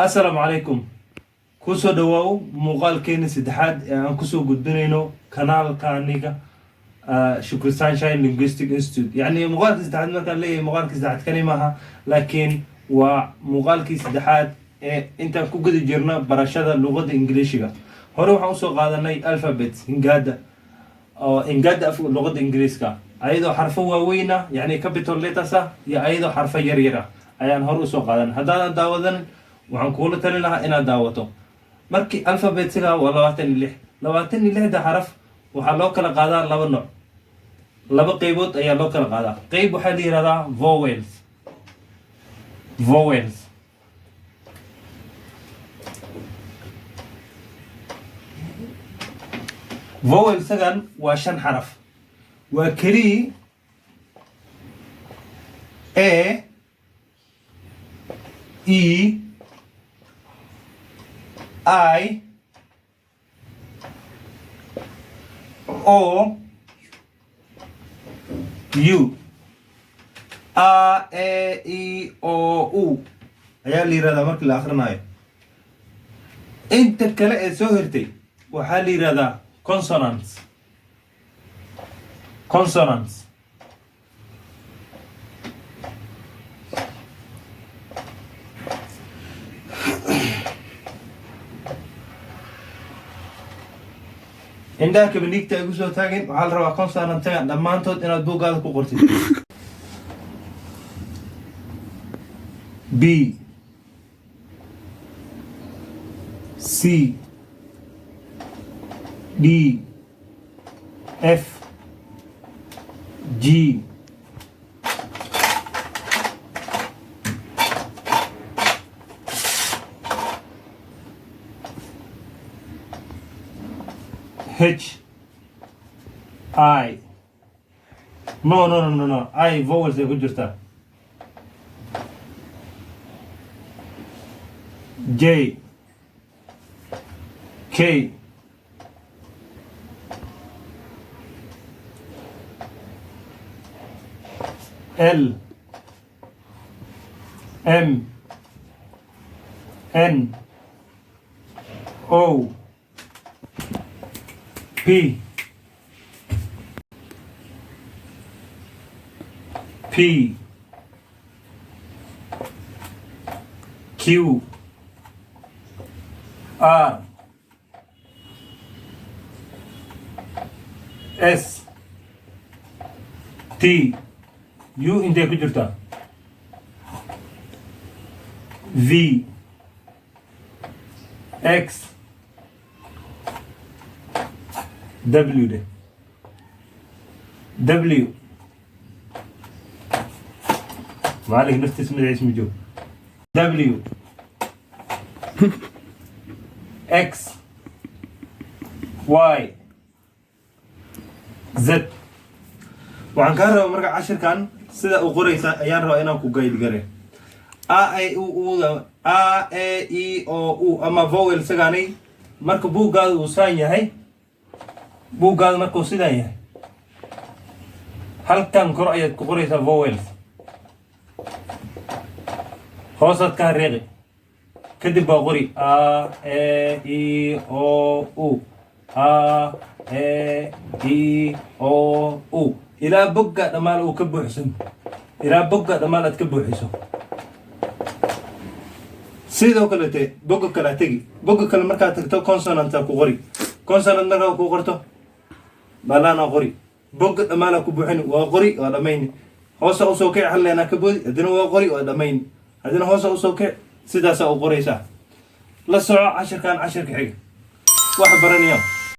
السلام عليكم. كوسو دواو مقال كين سدحاد أن كوسو قدنينو قناة كانيكا شكر سانشاين لينغويستيك انستيتوت. يعني مقال سدحاد ما كان لي مقال سدحاد كلمة لكن ومقال سدحاد انت كو قد جرنا برشادة اللغة الإنجليزية. هورو حوسو قادناي ألفابت إنجادا أو إنجادا في اللغة الإنجليزية. أيضا حرفه ووينة يعني كابيتال ليتاسا يا أيضا حرف يريرة. أيان هورو سو قادن هذا داودن waxaan kuula talin lahaa inaad daawato markii alphabetiga waa 26 xaraf waxaa loo kala qaadaa laba nooc laba qaybood ayaa loo kala qaadaa qayb waxaa la yiraahdaa vowels sagan waa 5 xaraf waa kali a e I O U A E I O U ayaa la yiraahdaa markii la akhrinayo inta kale ee soo hirtay waxaa la yiraahdaa consonants عندك بنيك تأجوزه تاجن وحال روا كونسونانت تاجن لما أنتوا إن الدوغ هذا كوكورتي B C D F G H I no I vowels ee ku jirta J K L M N O P Q R S T U intee ku jirta V X W ده W ما عليك نفس تسمع اسمه جو W X Y Z وعن كهرباء مرجع 10 كان سيدا وقريسا أيان رأينا كوجايد جري A E I O U أما vowel سجاني مركبو قال وسانيا هاي buuggaada markuu sidan yahay halkan kor ayaad ku qoraysaa vowels hoosaad ka hareeqi kadib baa qori a e i o u a e i o u ilaa bogga dhammaan uu ka buuxsan ilaa bogga dhammaan aad ka buuxiso sidoo kale bogga kale tagi bogga kale markaad tagto consonant ku qori consonant markaa ku qorto balana qori bogga dhammaan ku buuxin waa qori waa dhameyn hoosa u soo kicay halleena ka boodi hadana waa qori waa dhameyn hadana hoosa u soo kicay sidaas oo qoraysa la soco 10 xiga wax baranayo